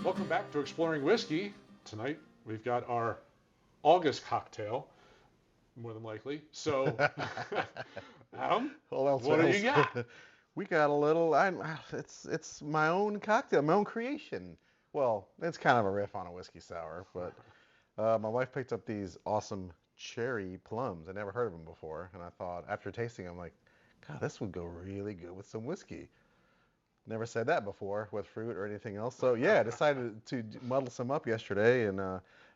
Welcome back to Exploring Whiskey. Tonight we've got our August cocktail, more than likely. So, Adam, Well, else, what do you else. got? We got a little. It's my own cocktail, my own creation. Well, it's kind of a riff on a whiskey sour, but my wife picked up these awesome cherry plums. I never heard of them before, and I thought after tasting them, like, God, this would go really good with some whiskey. Never said that before with fruit or anything else. So yeah, I decided to muddle some up yesterday and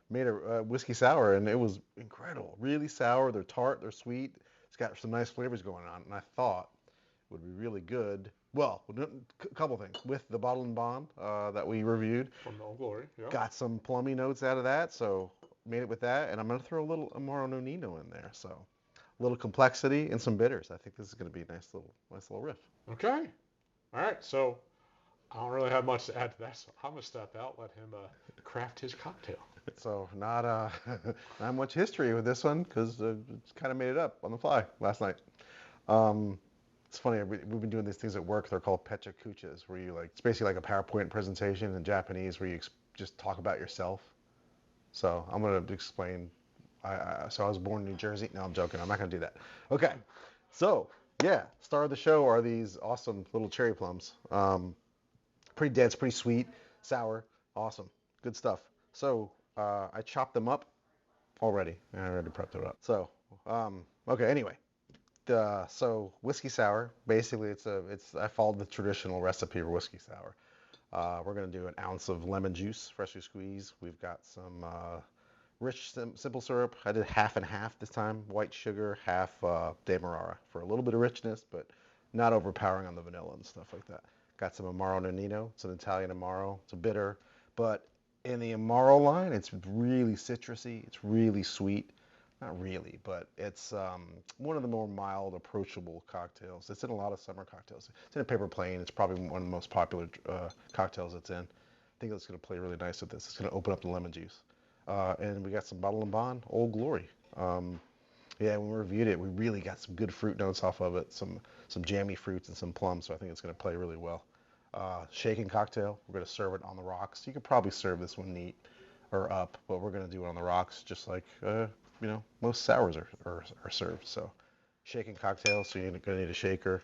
made a whiskey sour, and it was incredible. Really sour. They're tart. They're sweet. It's got some nice flavors going on, and I thought it would be really good. Well, a couple things with the bottle and bond that we reviewed. From Old Glory, yeah. Got some plummy notes out of that, so made it with that, and I'm gonna throw a little Amaro Nonino in there, so a little complexity and some bitters. I think this is gonna be a nice little riff. Okay. All right. So I don't really have much to add to that. So I'm gonna step out, let him craft his cocktail. So not not much history with this one because it's kind of made it up on the fly last night. Um, it's funny we've been doing these things at work. They're called pecha kuchas, where you like it's basically like a PowerPoint presentation in Japanese where you just talk about yourself. So I'm gonna explain. So I was born in New Jersey. No, I'm joking. I'm not gonna do that. Okay. So yeah, star of the show are these awesome little cherry plums. Pretty dense, pretty sweet, sour, awesome, good stuff. So I chopped them up already. I already prepped it up. So okay. Anyway, so whiskey sour. Basically, it's I followed the traditional recipe for whiskey sour. We're gonna do an ounce of lemon juice, freshly squeezed. We've got some rich simple syrup. I did half and half this time. White sugar, half Demerara for a little bit of richness, but not overpowering on the vanilla and stuff like that. Got some Amaro Nonino. It's an Italian Amaro. It's a bitter, but in the Amaro line, it's really citrusy. It's really sweet. Not really, but it's one of the more mild, approachable cocktails. It's in a lot of summer cocktails. It's in a paper plane. It's probably one of the most popular cocktails it's in. I think it's going to play really nice with this. It's going to open up the lemon juice. And we got some Bottle and Bond, Old Glory. Yeah, when we reviewed it, we really got some good fruit notes off of it, some jammy fruits and some plums. So I think it's going to play really well. Shaken cocktail. We're going to serve it on the rocks. You could probably serve this one neat or up, but we're going to do it on the rocks, just like most sours are served. So shaken cocktail. So you're going to need a shaker.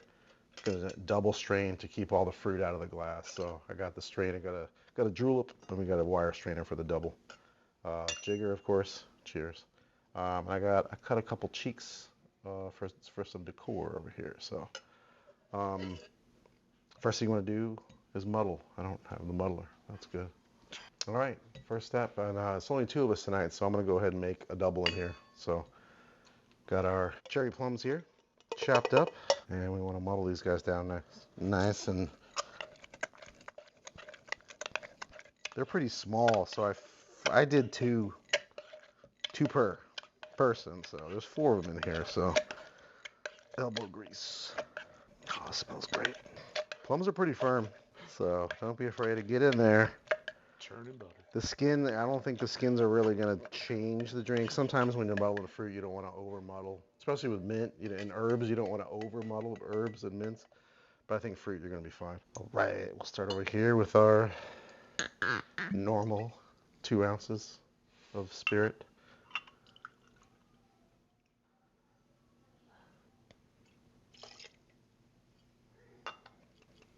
Going to double strain to keep all the fruit out of the glass. So I got the strain. I got a julep, and we got a wire strainer for the double. Jigger, of course. Cheers. I cut a couple cheeks for some decor over here. So first thing you want to do is muddle. I don't have the muddler. That's good. All right, first step, and it's only two of us tonight, so I'm gonna go ahead and make a double in here. So got our cherry plums here, chopped up, and we want to muddle these guys down nice, and they're pretty small. So I did two per person, so there's four of them in here. So elbow grease. Oh, it smells great. Plums are pretty firm, so don't be afraid to get in there. Churning butter. The skin, I don't think the skins are really going to change the drink. Sometimes when you're muddling fruit, you don't want to over muddle, especially with mint. And herbs, you don't want to over muddle herbs and mints. But I think fruit, you're going to be fine. All right, we'll start over here with our normal 2 ounces of spirit.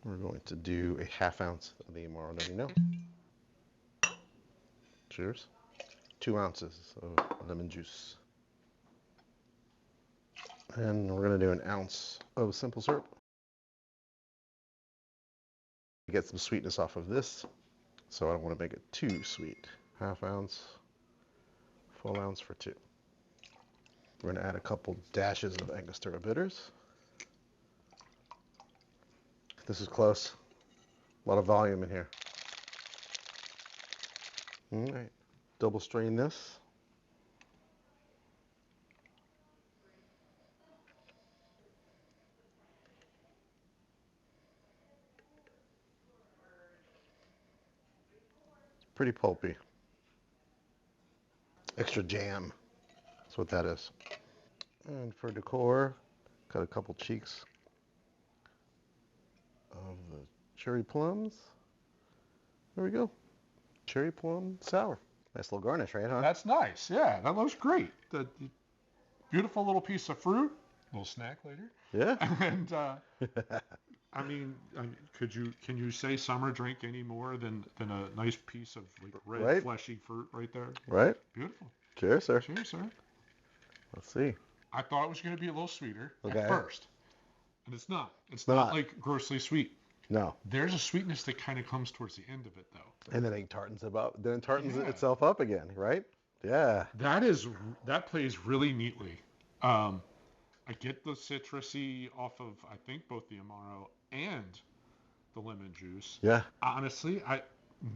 We're going to do a half ounce of the Amaro Nonino. Cheers. 2 ounces of lemon juice. And we're going to do an ounce of simple syrup. Get some sweetness off of this, so I don't want to make it too sweet. Half ounce, full ounce for two. We're going to add a couple dashes of Angostura bitters. This is close. A lot of volume in here. All right, double strain this. It's pretty pulpy. Extra jam. That's what that is. And for decor, cut a couple cheeks of the cherry plums. There we go. cherry plum sour. Nice little garnish, right, huh? That's nice. Yeah, that looks great. The beautiful little piece of fruit. Little snack later. Yeah. And can you say summer drink any more than a nice piece of like red Right. fleshy fruit right there? Right. Beautiful. Cheers, sir. Cheers, sir. Let's see. I thought it was going to be a little sweeter Okay. at first, and it's not. It's Not. not like grossly sweet. No. There's a sweetness that kind of comes towards the end of it, though. And then it tartans Yeah. itself up again, right? Yeah. That plays really neatly. I get the citrusy off of I think both the Amaro and the lemon juice. Yeah. Honestly,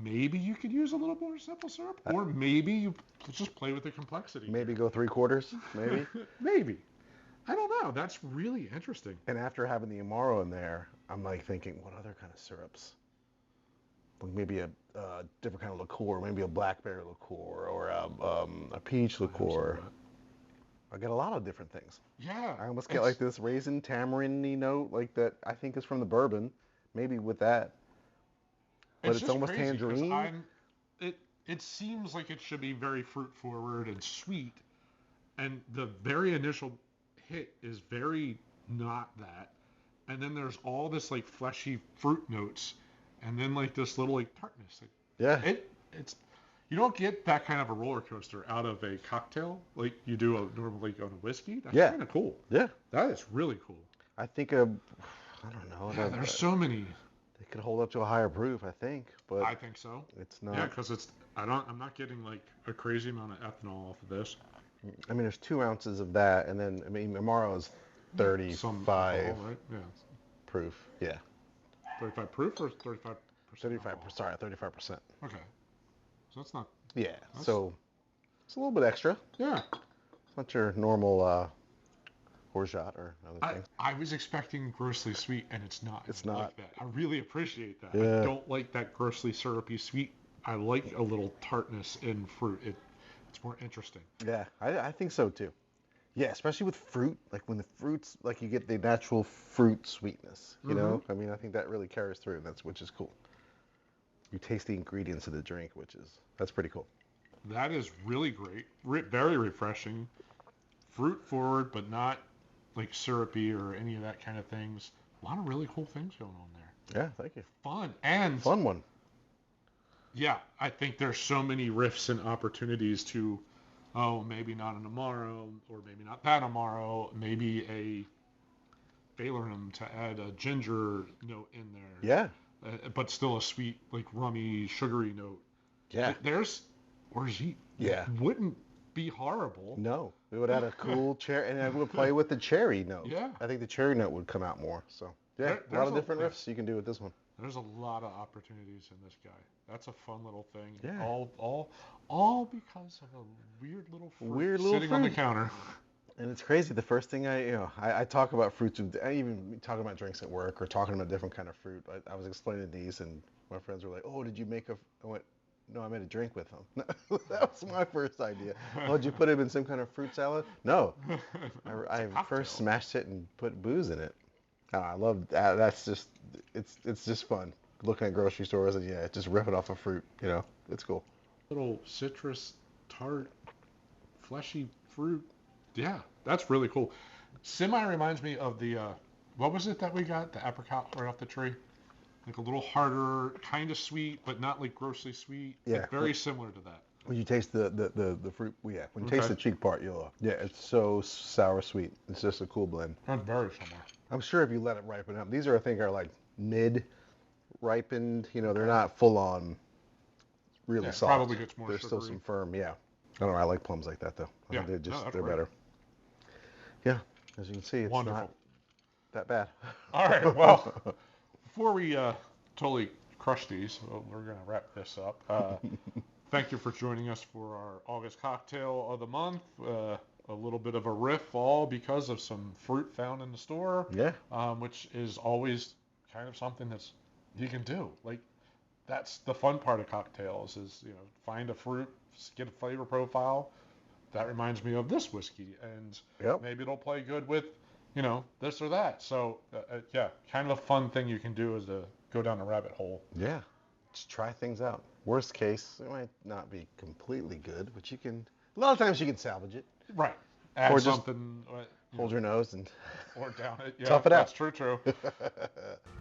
maybe you could use a little more simple syrup, or maybe you just play with the complexity. Maybe go 3/4, maybe. Maybe. I don't know. That's really interesting. And after having the Amaro in there, I'm like thinking, what other kind of syrups? Like maybe a different kind of liqueur, maybe a blackberry liqueur or a peach liqueur. I get a lot of different things. Yeah. I almost get like this raisin tamarind-y note, like that I think is from the bourbon. Maybe with that. But it's just almost crazy 'cause tangerine. It seems like it should be very fruit forward and sweet, and the very initial hit is very not that, and then there's all this like fleshy fruit notes, and then like this little like tartness. Yeah. It's you don't get that kind of a roller coaster out of a cocktail like you do normally on a whiskey. That's Yeah. kind of cool. Yeah. That is really cool. I think I don't know. Yeah, there's so many. They could hold up to a higher proof, I think, but I think so. it's not. Yeah, because I'm not getting like a crazy amount of ethanol off of this. I mean, there's 2 ounces of that, and then Amaro is 35 Some alcohol, right? Yeah. proof. Yeah, 35 proof or 35%? 35. Sorry, 35%. Okay. So that's not. Yeah, so it's a little bit extra. It's Yeah. not your normal horchata or other things. I was expecting grossly sweet, and it's not. It's I not. like that. I really appreciate that. Yeah. I don't like that grossly syrupy sweet. I like a little tartness in fruit. It's more interesting. Yeah, I think so too. Yeah, especially with fruit, like when the fruits, like you get the natural fruit sweetness, you know? I mean, I think that really carries through, which is cool. You taste the ingredients of the drink, that's pretty cool. That is really great. Very refreshing. Fruit forward, but not like syrupy or any of that kind of things. A lot of really cool things going on there. Yeah, thank you. Fun. And Fun one. yeah, I think there's so many riffs and opportunities to, maybe not an Amaro, or maybe not that Amaro, maybe a Valernum to add a ginger note in there. Yeah. But still a sweet, like rummy, sugary note. Yeah. There's orgeat. Yeah. It wouldn't be horrible. No, we would add a cool cherry, and I would play with the cherry note. Yeah. I think the cherry note would come out more. So yeah, a lot of different riffs you can do with this one. There's a lot of opportunities in this guy. That's a fun little thing. Yeah. All because of a weird little fruit sitting on the counter. And it's crazy. The first thing I talk about fruits. I even talk about drinks at work or talking about different kind of fruit. I was explaining these, and my friends were like, "Oh, did you make a?" I went, "No, I made a drink with them." That was my first idea. Oh, did you put it in some kind of fruit salad? No, I first smashed it and put booze in it. I love that. That's just it's just fun looking at grocery stores and just riffing off of fruit. It's cool. Little citrus, tart, fleshy fruit. Yeah, that's really cool. Semi reminds me of the what was it that we got? The apricot right off the tree. Like a little harder, kind of sweet, but not like grossly sweet. Yeah. Like very similar to that. When you taste the fruit, when you taste the cheek part, it's so sour sweet. It's just a cool blend. That's very similar. I'm sure if you let it ripen up, these I think are like mid ripened. They're not full on really soft. Probably gets more There's still sugary. some firm. Yeah. I don't know. I like plums like that though. Yeah. They're that's they're great. better. Yeah. As you can see, it's Wonderful. not that bad. All right. Well, before we totally crush these, we're going to wrap this up. Thank you for joining us for our August cocktail of the month. A little bit of a riff, all because of some fruit found in the store. Yeah. Which is always kind of something that's you can do. Like that's the fun part of cocktails is find a fruit, get a flavor profile. That reminds me of this whiskey, and maybe it'll play good with this or that. So kind of a fun thing you can do is to go down a rabbit hole. Yeah. Just try things out. Worst case, it might not be completely good, but you can. A lot of times you can salvage it, Right. Add or just something. hold your nose and Or down it. Yeah, tough it that's out. true.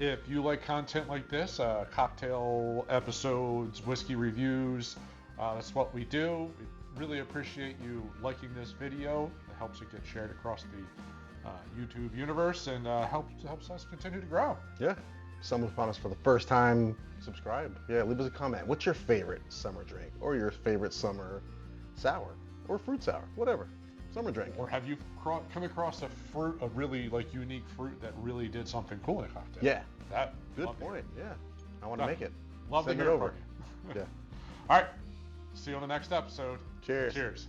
If you like content like this, cocktail episodes, whiskey reviews, that's what we do. We really appreciate you liking this video. It helps it get shared across the YouTube universe and helps us continue to grow. Yeah. Someone found us for the first time, subscribe. Yeah, leave us a comment. What's your favorite summer drink, or your favorite summer sour, or fruit sour, whatever, summer drink? Or have you come across a really like unique fruit that really did something cool in a cocktail? Yeah. That Good point. Yeah. I want to make it. Love Send to it hear over. from you. Yeah. All right. See you on the next episode. Cheers. Cheers.